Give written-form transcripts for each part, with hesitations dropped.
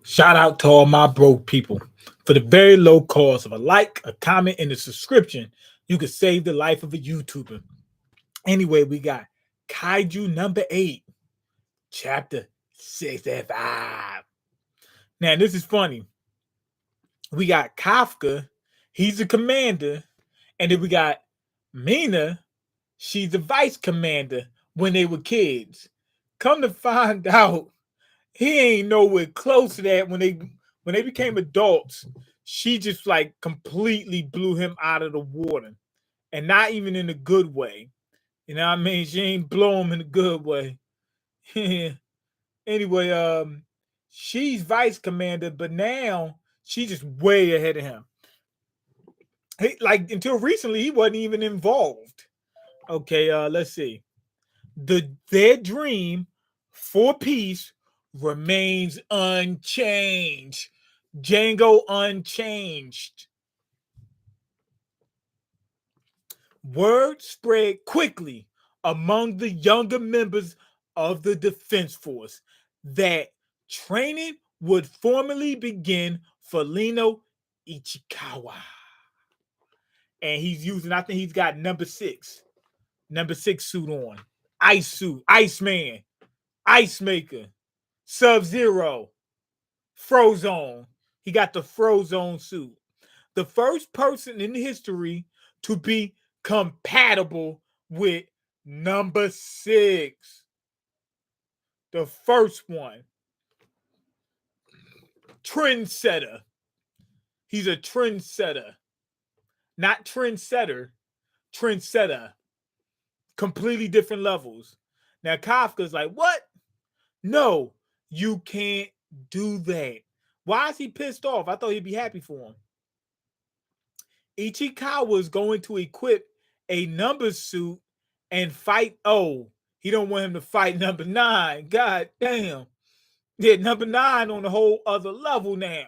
Shout out to all my broke people. For the very low cost of a like, a comment, and a subscription, you could save the life of a YouTuber. Anyway, we got Kaiju number 8, chapter 65. Now, this is funny. We got Kafka, he's the commander, and then we got Mina, she's the vice commander when they were kids. Come to find out, he ain't nowhere close to that when they became adults. She just like completely blew him out of the water, and not even in a good way. You know what I mean? She ain't blow him in a good way. Anyway, she's vice commander, but now she's just way ahead of him. Like until recently, he wasn't even involved. Okay, let's see. Their dream for peace remains unchanged. Django unchanged. Word spread quickly among the younger members of the Defense Force that training would formally begin for Lino Ichikawa. And he's using, I think he's got number six suit on. Ice suit, Iceman, Ice Maker, Sub Zero, Frozone. He got the Frozone suit. The first person in history to be compatible with number 6. The first one. Trendsetter. He's a trendsetter. Not trendsetter, trendsetter. Completely different levels. Now Kafka's like, what? No, you can't do that. Why is he pissed off? I thought he'd be happy for him. Ichikawa is going to equip a number suit and fight. Oh, he don't want him to fight number 9. God damn. Yeah, number 9 on a whole other level now.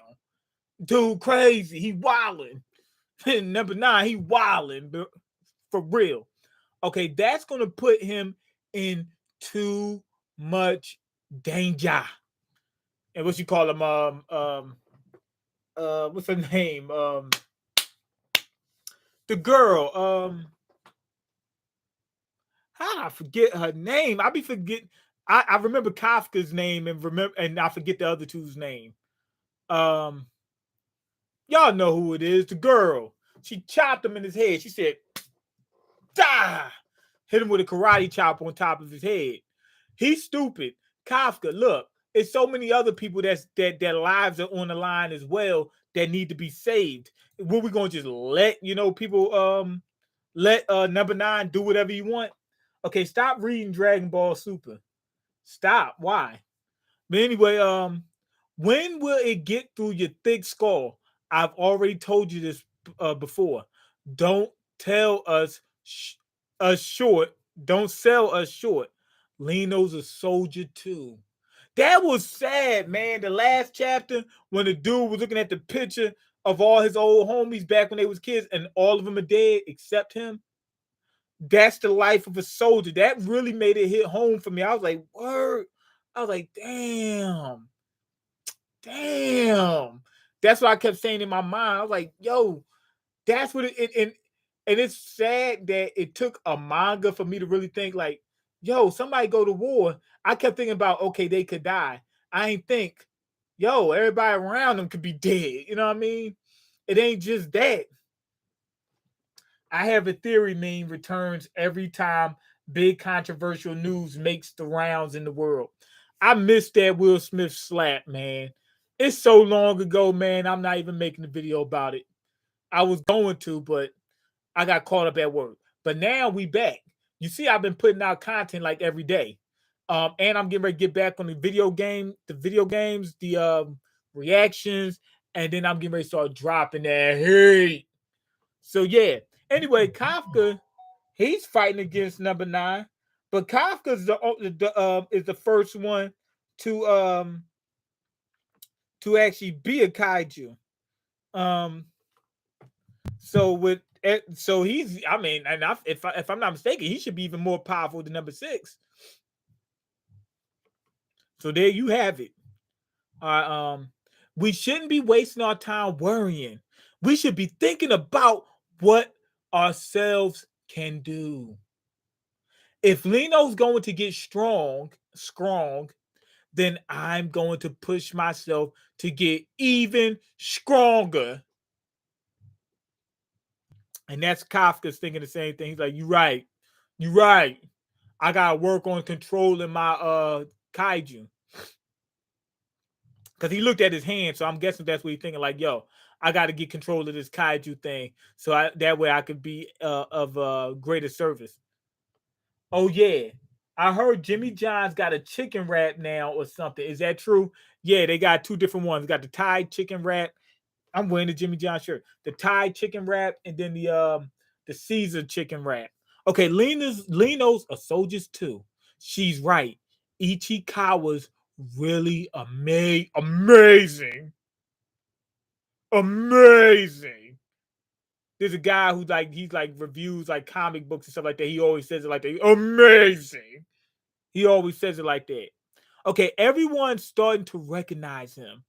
Dude, crazy. He wilding. Number 9, he wilding for real. Okay, that's gonna put him in too much danger. And what you call him? What's her name? The girl. How did I forget her name? I be forgetting. I remember Kafka's name and I forget the other two's name. Um, y'all know who it is. The girl. She chopped him in his head. She said, "Die!" Hit him with a karate chop on top of his head. He's stupid. Kafka, look, it's so many other people that their lives are on the line as well that need to be saved. What we gonna just let people let number 9 do whatever you want? Okay, stop reading Dragon Ball Super. Stop. Why? But anyway, when will it get through your thick skull? I've already told you this before. Don't tell us short. Don't sell us short. Lino's a soldier too. That was sad, man. The last chapter when the dude was looking at the picture of all his old homies back when they was kids, and all of them are dead except him. That's the life of a soldier. That really made it hit home for me. I was like, word. I was like, damn. That's what I kept saying in my mind. I was like, yo, that's what and it's sad that it took a manga for me to really think like, yo, somebody go to war. I kept thinking about, okay, they could die. I ain't think, yo, everybody around them could be dead. You know what I mean? It ain't just that. I have a theory meme returns every time big controversial news makes the rounds in the world. I missed that Will Smith slap, man. It's so long ago, man. I'm not even making a video about it. I was going to, but I got caught up at work. But now we back. You see, I've been putting out content like every day. And I'm getting ready to get back on the video games, the reactions, and then I'm getting ready to start dropping that hate. So yeah. Anyway, Kafka, he's fighting against number 9, but Kafka's is the first one to actually be a kaiju. Um, so he's, I mean, and if I'm not mistaken, he should be even more powerful than number 6. So there you have it. All right, We shouldn't be wasting our time worrying. We should be thinking about what ourselves can do. If Lino's going to get strong, then I'm going to push myself to get even stronger. And that's Kafka's thinking the same thing. He's like, "You're right. You're right. I gotta work on controlling my kaiju." Because he looked at his hand, so I'm guessing that's what he's thinking. Like, yo, I got to get control of this kaiju thing, so that way I could be of greater service. Oh yeah, I heard Jimmy John's got a chicken wrap now or something. Is that true? Yeah, they got two different ones. They got the Thai chicken wrap. I'm wearing the Jimmy John shirt. The Thai chicken wrap, and then the Caesar chicken wrap. Okay, Lino's a soldiers too. She's right. Ichikawa's really amazing. Amazing. There's a guy who's like he's like reviews like comic books and stuff like that. He always says it like that. Amazing. He always says it like that. Okay, everyone's starting to recognize him.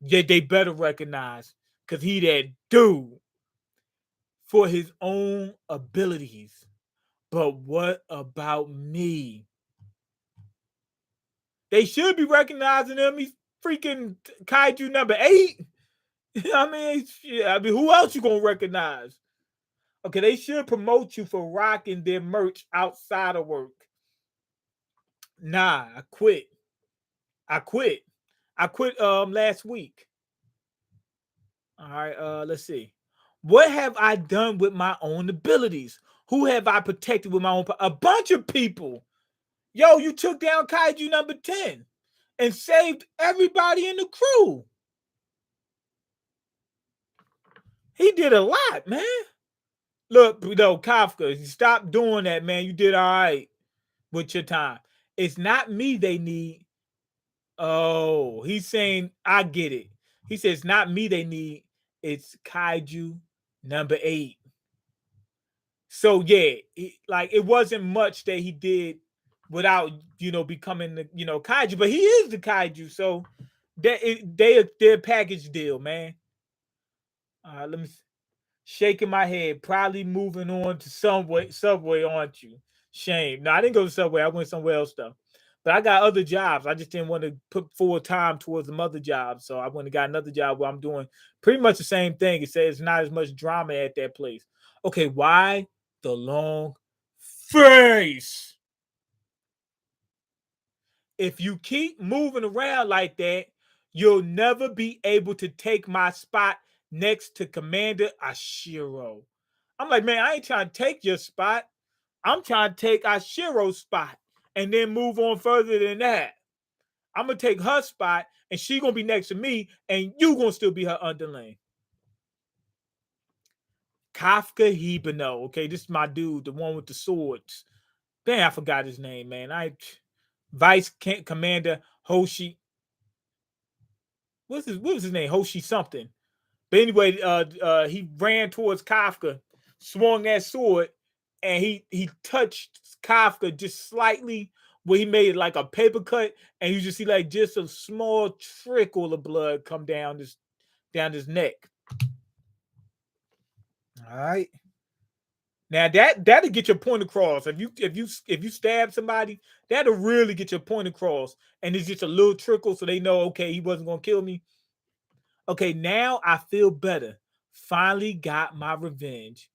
Yeah, they better recognize because he that dude for his own abilities. But what about me? They should be recognizing him. He's freaking Kaiju number 8. I mean, who else you gonna recognize? Okay, they should promote you for rocking their merch outside of work. Nah, I quit. I quit. I quit last week. All right, let's see. What have I done with my own abilities? Who have I protected with my own? A bunch of people. Yo, you took down Kaiju number 10 and saved everybody in the crew. He did a lot, man. Look, Kafka, stop doing that, man. You did all right with your time. It's not me they need. Oh, he's saying, I get it. He says, not me they need. It's Kaiju number 8. So, yeah, it wasn't much that he did without, becoming the, Kaiju. But he is the Kaiju. So, they're a package deal, man. Let me shaking my head, probably moving on to Subway, aren't you? Shame. No, I didn't go to Subway. I went somewhere else though. But I got other jobs. I just didn't want to put full time towards some other jobs. So I went and got another job where I'm doing pretty much the same thing. It says not as much drama at that place. Okay, why the long face? If you keep moving around like that, you'll never be able to take my spot next to Commander Ashiro. I'm like, man, I ain't trying to take your spot. I'm trying to take Ashiro's spot and then move on further than that. I'm gonna take her spot and she gonna be next to me and you gonna still be her underling. Kafka Hibino. Okay, this is my dude, the one with the swords. Damn, I forgot his name, man. Vice Commander Hoshi. What was his name? Hoshi something. But anyway, he ran towards Kafka, swung that sword, and he touched Kafka just slightly, where he made like a paper cut, and you just see like just a small trickle of blood come down his neck. All right. Now that'll get your point across. If you stab somebody, that'll really get your point across. And it's just a little trickle, so they know, okay, he wasn't gonna kill me. Okay, now I feel better. Finally got my revenge.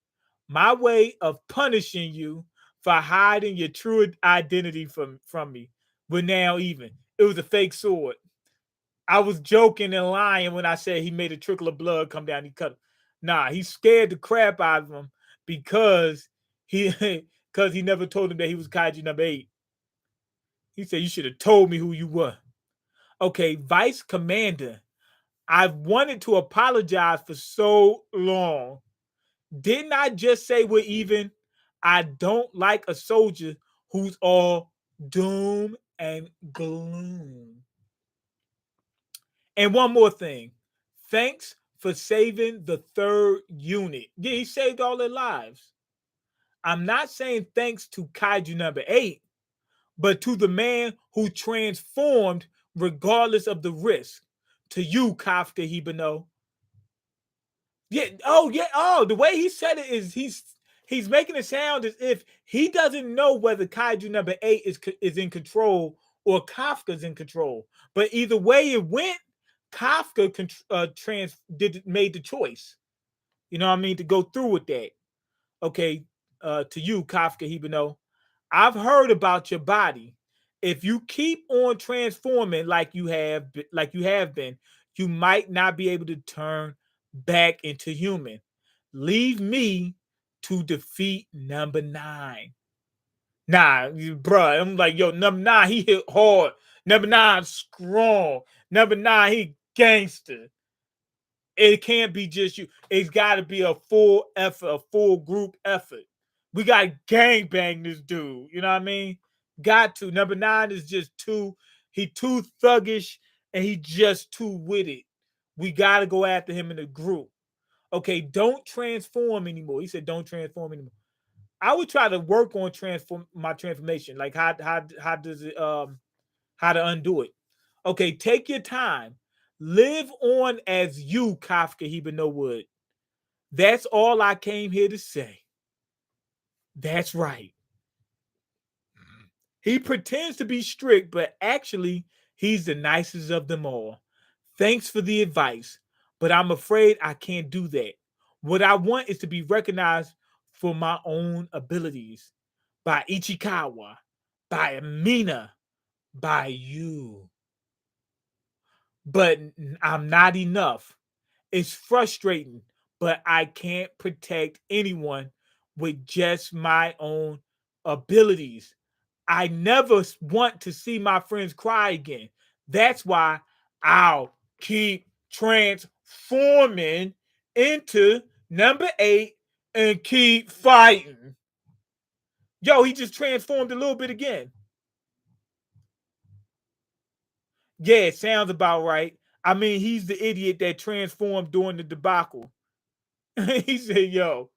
My way of punishing you for hiding your true identity from me. But now even. It was a fake sword. I was joking and lying when I said he made a trickle of blood come down. He cut him. Nah, he scared the crap out of him because he because he never told him that he was Kaiju number 8. He said, you should have told me who you were. Okay, Vice Commander. I've wanted to apologize for so long. Didn't I just say we're even? I don't like a soldier who's all doom and gloom. And one more thing. Thanks for saving the 3rd unit. Yeah, he saved all their lives. I'm not saying thanks to Kaiju number 8, but to the man who transformed regardless of the risk. To you, Kafka Hibano. Yeah. Oh, yeah. Oh, the way he said it is he's making it sound as if he doesn't know whether Kaiju number 8 is in control or Kafka's in control. But either way it went, Kafka made the choice. You know what I mean? To go through with that. Okay. To you, Kafka Hibano. I've heard about your body. If you keep on transforming like you have been, you might not be able to turn back into human. Leave me to defeat number 9. Nah, bruh. I'm like, yo, number 9, he hit hard. Number 9, strong. Number 9, he gangster. It can't be just you. It's got to be a full effort, a full group effort. We got to gang bang this dude. You know what I mean? Got to. Number 9 is just he too thuggish and he just too witty. We got to go after him in a group. Okay, don't transform anymore. He said, don't transform anymore. I would try to work on my transformation. Like how does it how to undo it? Okay, take your time. Live on as you, Kafka Hibano would. That's all I came here to say. That's right. He pretends to be strict, but actually, he's the nicest of them all. Thanks for the advice, but I'm afraid I can't do that. What I want is to be recognized for my own abilities by Ichikawa, by Amina, by you. But I'm not enough. It's frustrating, but I can't protect anyone with just my own abilities. I never want to see my friends cry again. That's why I'll keep transforming into number 8 and keep fighting. Yo, he just transformed a little bit again. Yeah, it sounds about right. I mean, he's the idiot that transformed during the debacle. He said, yo,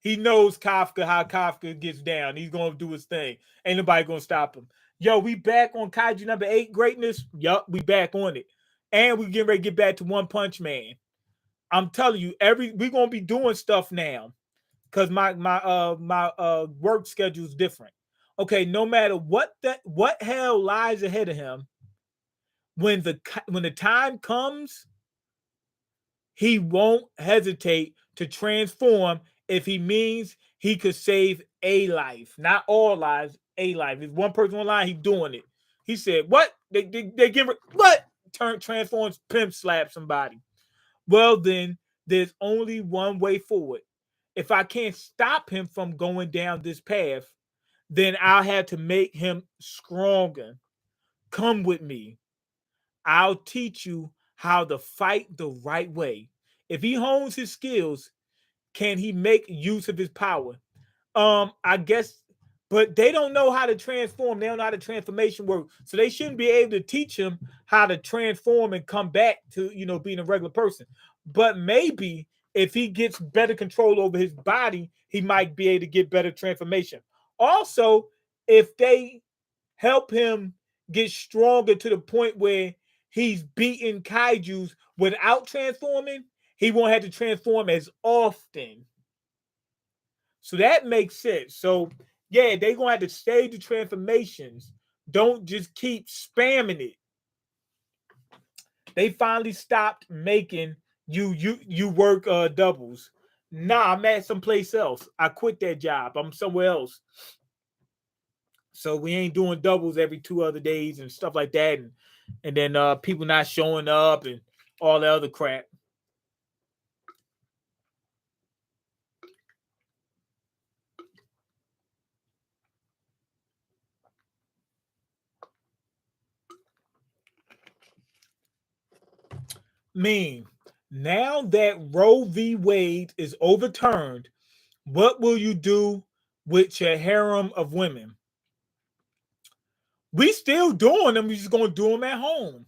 he knows Kafka, how Kafka gets down. He's going to do his thing. Ain't nobody going to stop him. Yo, we back on Kaiju number 8 greatness. Yup, we back on it. And we getting ready to get back to One Punch Man. I'm telling you, we're going to be doing stuff now because my work schedule is different. Okay, no matter what hell lies ahead of him, when the time comes, he won't hesitate to transform if he means he could save a life, not all lives, a life. If one person online, he's doing it. He said, "What? They give what? Transforms, pimp slap somebody." Well, then there's only one way forward. If I can't stop him from going down this path, then I'll have to make him stronger. Come with me. I'll teach you how to fight the right way. If he hones his skills, can he make use of his power? I guess, but they don't know how to transform. They don't know how the transformation works. So they shouldn't be able to teach him how to transform and come back to, being a regular person. But maybe if he gets better control over his body, he might be able to get better transformation. Also, if they help him get stronger to the point where he's beating kaijus without transforming, he won't have to transform as often. So that makes sense. So yeah, they're gonna have to stage the transformations. Don't just keep spamming it. They finally stopped making you work doubles. Nah, I'm at someplace else. I quit that job. I'm somewhere else. So we ain't doing doubles every 2 other days and stuff like that, and then people not showing up and all the other crap. Mean, now that Roe v. Wade is overturned, what will you do with your harem of women? We still doing them. We just gonna do them at home.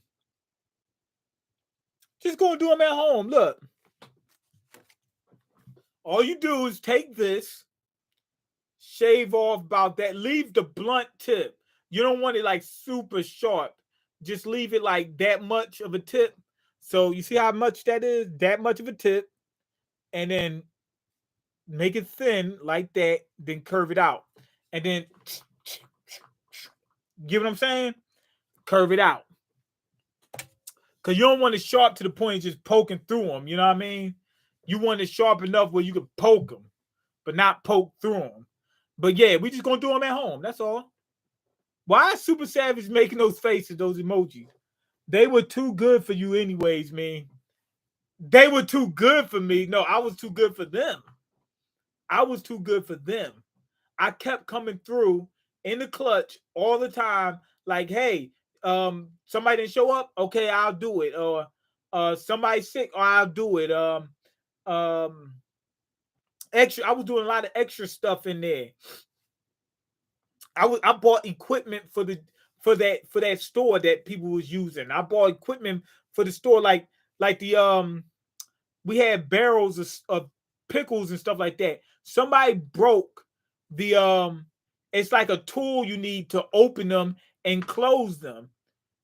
Just gonna do them at home. Look, all you do is take this, shave off about that, leave the blunt tip. You don't want it like super sharp. just leave it like that much of a tip. So you see how much that is? That much of a tip, and then make it thin like that, then curve it out. And then get what I'm saying? Curve it out. Cause you don't want it sharp to the point of just poking through them. You know what I mean? You want it sharp enough where you can poke them, but not poke through them. But yeah, we just gonna do them at home. That's all. Why is Super Savage making those faces, those emojis? They were too good for you, anyways, man. They were too good for me. No, I was too good for them. I was too good for them. I kept coming through in the clutch all the time. Like, hey, somebody didn't show up. Okay, I'll do it. Or somebody's sick. Or I'll do it. Um, extra. I was doing a lot of extra stuff in there. I bought equipment for that store that people was using. I bought equipment for the store like the we had barrels of pickles and stuff like that. Somebody broke the it's like a tool you need to open them and close them.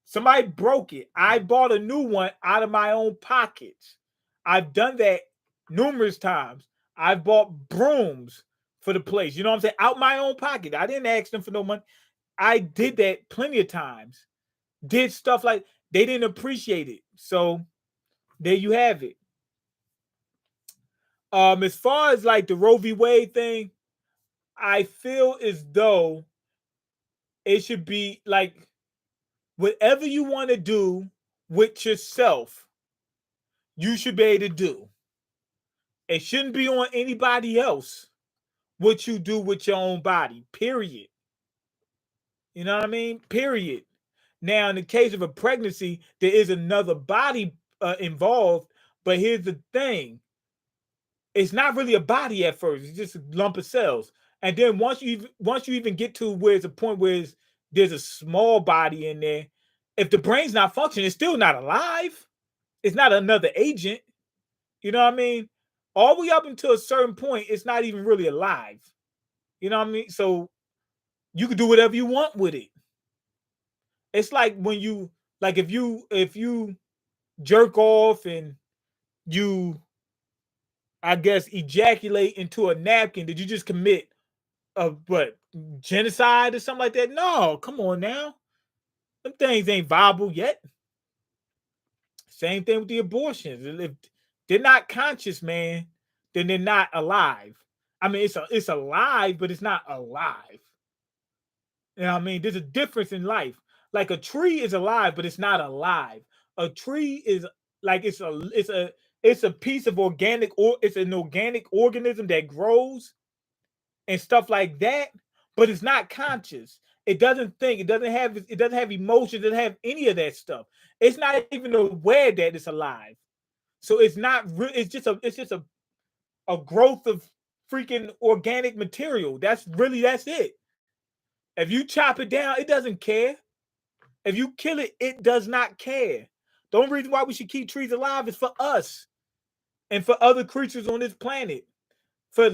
Somebody broke it. I bought a new one out of my own pockets. I've done that numerous times. I bought brooms for the place. You know what I'm saying? Out my own pocket. I didn't ask them for no money. I did that plenty of times. Did stuff like they didn't appreciate it. So there you have it. As far as like the Roe v. Wade thing, I feel as though it should be like whatever you want to do with yourself, you should be able to do. It shouldn't be on anybody else what you do with your own body, period. You know what I mean? Period. Now, in the case of a pregnancy, there is another body involved, but here's the thing. It's not really a body at first. It's just a lump of cells. And then once you even get to where it's a point where there's a small body in there, if the brain's not functioning, it's still not alive. It's not another agent. You know what I mean? All the way up until a certain point, it's not even really alive. You know what I mean? So you can do whatever you want with it. It's like when you like if you jerk off and you, I guess, ejaculate into a napkin, did you just commit what, genocide or something like that? No, come on now. Them things ain't viable yet. Same thing with the abortions. If they're not conscious, man, then they're not alive. I mean, it's alive, but it's not alive. You know what I mean? There's a difference in life. Like a tree is alive, but it's not alive. A tree is like it's a piece of organic, or it's an organic organism that grows and stuff like that, but it's not conscious. It doesn't think. It doesn't have emotions. It doesn't have any of that stuff. It's not even aware that it's alive. So it's not. It's just a growth of freaking organic material. That's it. If you chop it down, it doesn't care. If you kill it, it does not care. The only reason why we should keep trees alive is for us and for other creatures on this planet, for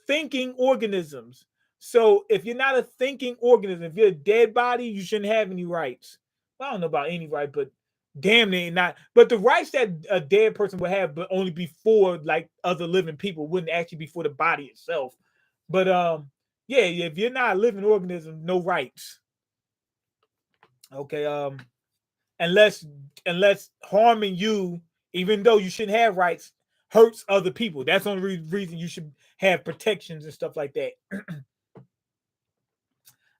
thinking organisms. So if you're not a thinking organism, if you're a dead body, you shouldn't have any rights. Well, I don't know about any right, but damn near not. But the rights that a dead person would have, but only before like other living people, wouldn't actually be for the body itself. But yeah, if you're not a living organism, no rights. Okay, unless harming you, even though you shouldn't have rights, hurts other people. That's the only reason you should have protections and stuff like that.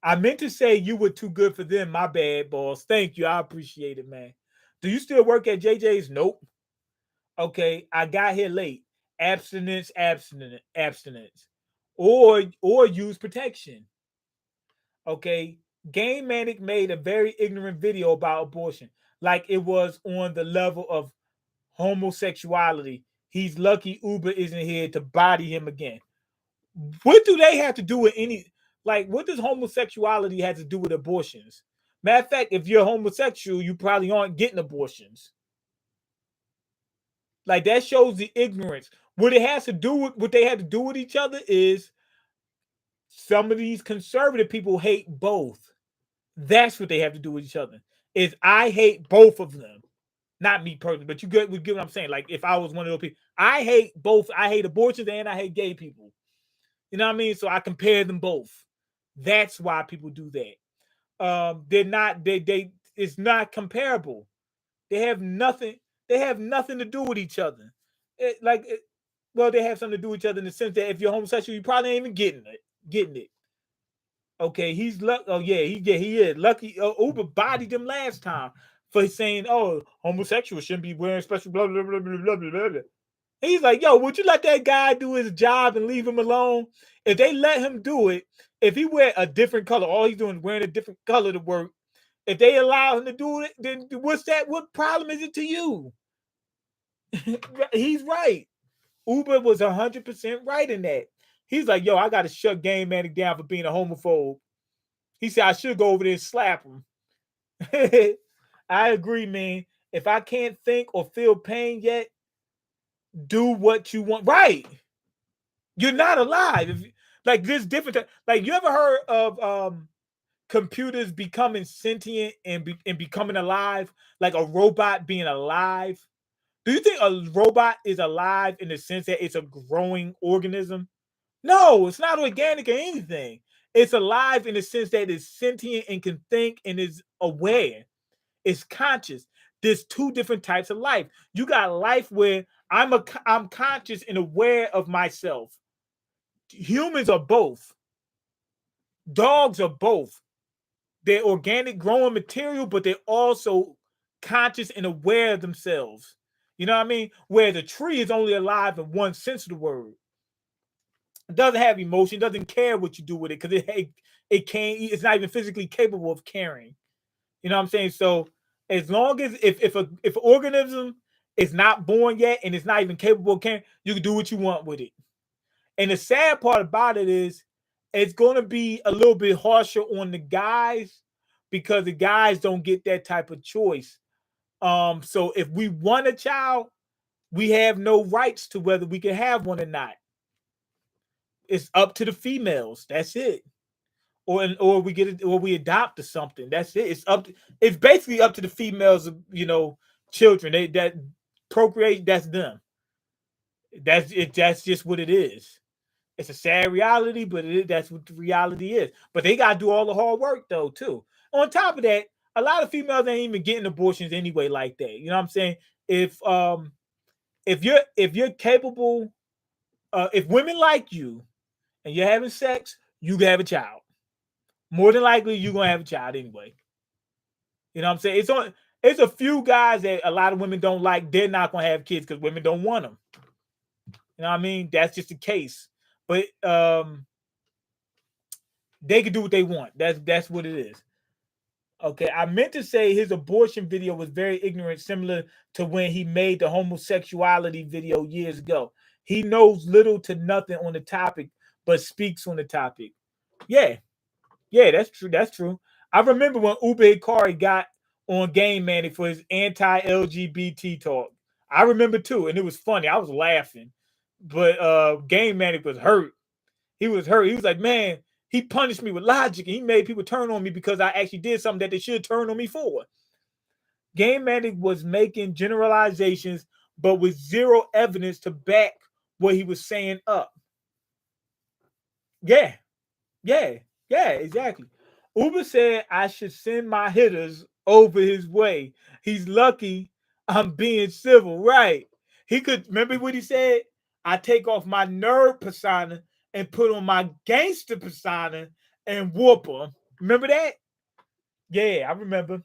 I meant to say you were too good for them. My bad, boss. Thank you. I appreciate it, man. Do you still work at JJ's? Nope. Okay, I got here late. Abstinence, abstinence, abstinence, or use protection. Okay, Game Manic made a very ignorant video about abortion, like it was on the level of homosexuality. He's lucky Uber isn't here to body him again. What do they have to do with any? Like, what does homosexuality have to do with abortions? Matter of fact, if you're homosexual, you probably aren't getting abortions. Like, that shows the ignorance. What it has to do with what they have to do with each other is some of these conservative people hate both. That's what they have to do with each other. is I hate both of them. Not me personally, but we get what I'm saying. Like if I was one of those people, I hate both. I hate abortions and I hate gay people. You know what I mean? So I compare them both. That's why people do that. They're not. They. It's not comparable. They have nothing. They have nothing to do with each other. Well, they have something to do with each other in the sense that if you're homosexual, you probably ain't even getting it. Getting it. Okay, he's lucky. Oh he is lucky. Uber bodied him last time for saying, "Oh, homosexuals shouldn't be wearing special blah blah blah blah blah blah blah." He's like, "Yo, would you let that guy do his job and leave him alone? If they let him do it, if he wear a different color, all he's doing is wearing a different color to work. If they allow him to do it, then what's that? What problem is it to you?" He's right. Uber was 100% right in that. He's like, "Yo, I got to shut Game Manic down for being a homophobe." He said, "I should go over there and slap him." I agree, man. If I can't think or feel pain yet, do what you want. Right. You're not alive. Like this different. Like you ever heard of computers becoming sentient and becoming alive? Like a robot being alive? Do you think a robot is alive in the sense that it's a growing organism? No, it's not organic or anything. It's alive in the sense that it's sentient and can think and is aware. It's conscious. There's two different types of life. You got life where I'm conscious and aware of myself. Humans are both. Dogs are both. They're organic growing material, but they're also conscious and aware of themselves. You know what I mean? Where the tree is only alive in one sense of the word. It doesn't have emotion, doesn't care what you do with it because it can't. It's not even physically capable of caring. You know what I'm saying? So as long as if an organism is not born yet and it's not even capable of caring, you can do what you want with it. And the sad part about it is it's going to be a little bit harsher on the guys because the guys don't get that type of choice. So if we want a child, we have no rights to whether we can have one or not. It's up to the females. That's it. Or we get it, or we adopt or something. That's it. It's basically up to the females, children. They that procreate, that's them. That's it. That's just what it is. It's a sad reality, but that's what the reality is. But they gotta do all the hard work though, too. On top of that, a lot of females ain't even getting abortions anyway, like that. You know what I'm saying? If you're capable, if women like you and you're having sex, you can have a child. More than likely, you're gonna have a child anyway. You know what I'm saying? It's a few guys that a lot of women don't like. They're not gonna have kids because women don't want them. You know what I mean? That's just the case. But they can do what they want. That's what it is. Okay, I meant to say his abortion video was very ignorant, similar to when he made the homosexuality video years ago. He knows little to nothing on the topic, but speaks on the topic. Yeah, yeah, that's true. That's true. I remember when Ube Hikari got on Game Manic for his anti-LGBT talk. I remember too, and it was funny. I was laughing, but Game Manic was hurt. He was hurt. He was like, "Man, he punished me with logic, and he made people turn on me because I actually did something that they should turn on me for." Game Manic was making generalizations, but with zero evidence to back what he was saying up. Yeah, yeah, yeah, exactly. Uber said I should send my hitters over his way. He's lucky I'm being civil. Right. He could remember what he said? I take off my nerd persona and put on my gangster persona and whoop him. Remember that? Yeah, I remember.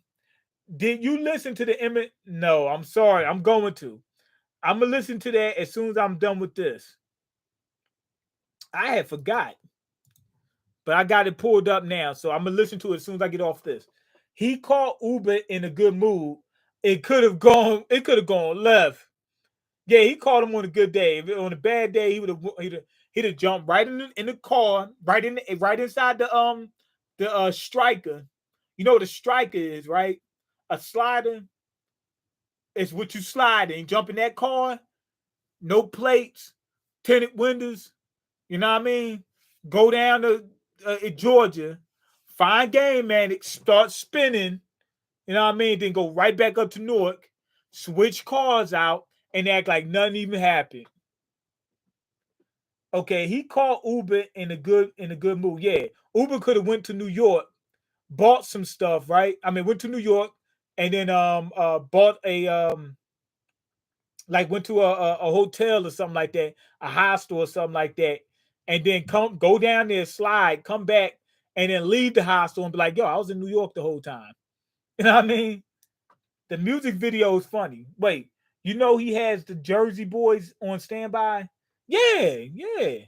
Did you listen to the image? No, I'm sorry. I'm going to. I'm gonna listen to that as soon as I'm done with this. I had forgot. But I got it pulled up now, so I'm gonna listen to it as soon as I get off this. He called Uber in a good mood. It could have gone. It could have gone left. Yeah, he called him on a good day. On a bad day, he'd have jumped right in the car, right inside the striker. You know what a striker is, right? A slider is what you slide in. Jump in that car, no plates, tinted windows. You know what I mean? Go down to Georgia, find Game Manic, start spinning, You know what I mean? Then go right back up to Newark, switch cars out, and act like nothing even happened. Okay, he called Uber in a good mood. Yeah, Uber could have went to New York, bought some stuff, right? I mean, went to New York and then bought a like went to a hotel or something like that, a hostel or something like that, and then come go down there, slide, come back, and then leave the hostel and be like, "Yo, I was in New York the whole time." You know what I mean? The music video is funny. Wait, you know he has the Jersey Boys on standby? Yeah, yeah.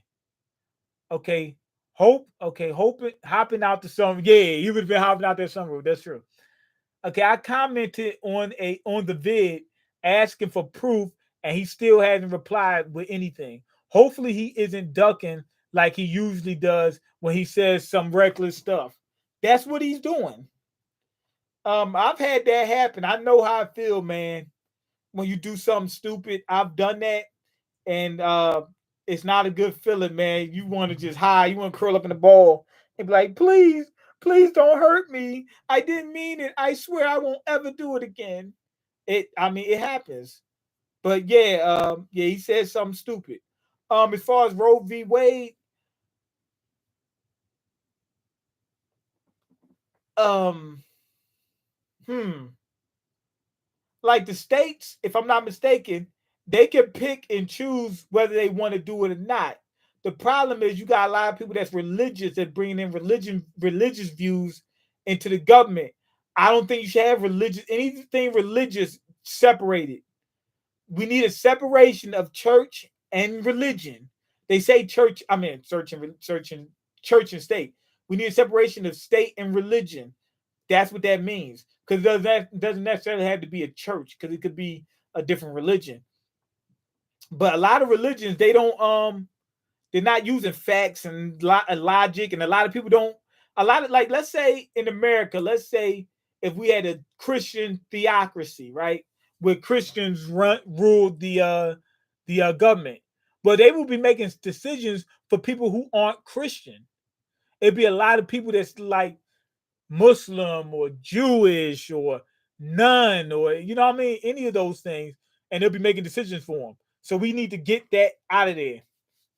Okay. Hopping out the summer. Yeah, he would have been hopping out that summer. That's true. Okay, I commented on the vid asking for proof, and he still hasn't replied with anything. Hopefully, he isn't ducking like he usually does when he says some reckless stuff. That's what he's doing. I've had that happen. I know how I feel, man. When you do something stupid, I've done that, and it's not a good feeling, man. You want to just hide, you want to curl up in the ball and be like, please, please don't hurt me. I didn't mean it. I swear I won't ever do it again. I mean, it happens. But yeah, yeah, he said something stupid. As far as Roe v. Wade, um, hmm, like the states, if I'm not mistaken, they can pick and choose whether they want to do it or not. The problem is you got a lot of people that's religious that bringing in religious views into the government. I don't think you should have anything religious separated. We need a separation of church and religion. They say church, I mean church and state. We need a separation of state and religion. That's what that means. Because that doesn't necessarily have to be a church, because it could be a different religion. But a lot of religions, they're not using facts and logic, and a lot of people don't. A lot of, like, let's say in America, let's say if we had a Christian theocracy, right, where Christians ruled the government, but they will be making decisions for people who aren't Christian. It'd be a lot of people that's like Muslim or Jewish or none, or you know what I mean, any of those things, and they'll be making decisions for them. So we need to get that out of there.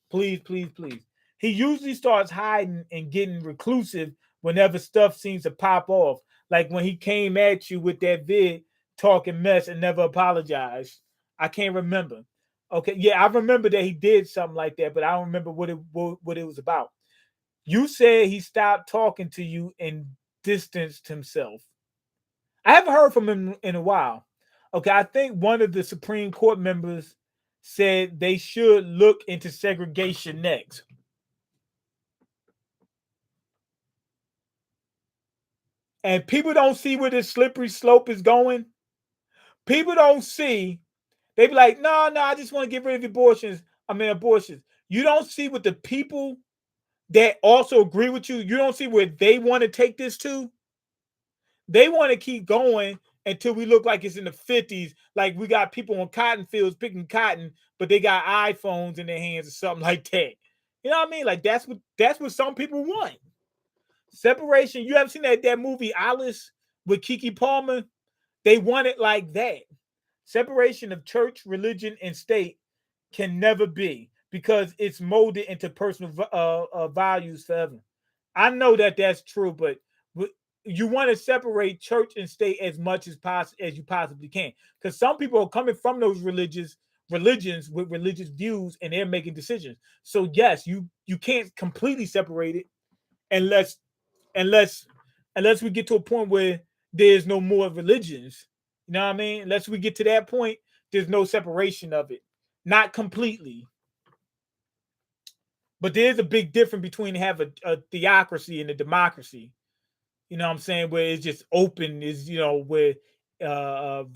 Please, please, please. He usually starts hiding and getting reclusive whenever stuff seems to pop off. Like when he came at you with that vid talking mess and never apologized. I can't remember. Okay, yeah, I remember that he did something like that, but I don't remember what it was about. You said he stopped talking to you and distanced himself. I haven't heard from him in a while. Okay, I think one of the Supreme Court members said they should look into segregation next. And people don't see where this slippery slope is going. People don't see. They be like, no, no, I just want to get rid of abortions. I mean, abortions. You don't see what the people that also agree with you, you don't see where they want to take this to. They want to keep going until we look like it's in the 50s. Like we got people on cotton fields picking cotton, but they got iPhones in their hands or something like that. You know what I mean? Like that's what some people want. Separation. You haven't seen that movie Alice with Kiki Palmer? They want it like that. Separation of church, religion, and state can never be, because it's molded into personal values forever. I know that that's true, but you want to separate church and state as much as you possibly can, because some people are coming from those religions with religious views, and they're making decisions. So yes, you can't completely separate it unless unless unless we get to a point where there's no more religions. You know what I mean? Unless we get to that point, there's no separation of it. Not completely. But there's a big difference between have a theocracy and a democracy. You know what I'm saying? Where it's just open, is where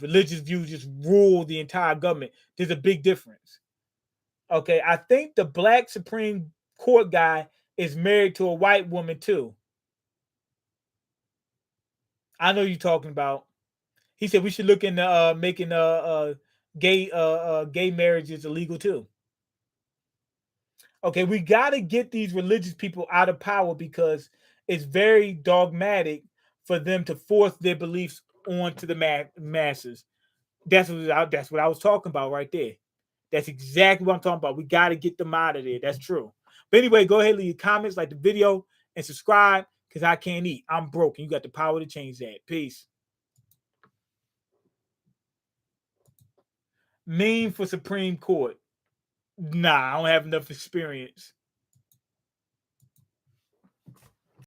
religious views just rule the entire government. There's a big difference. Okay, I think the black Supreme Court guy is married to a white woman too. I know you're talking about. He said we should look into making gay marriages illegal too. Okay, we got to get these religious people out of power, because it's very dogmatic for them to force their beliefs on to the masses. That's what I was talking about right there. That's exactly what I'm talking about. We got to get them out of there. That's true. But anyway, go ahead, leave your comments, like the video, and subscribe because I can't eat. I'm broken. You got the power to change that. Peace. Mean for Supreme Court. Nah, I don't have enough experience.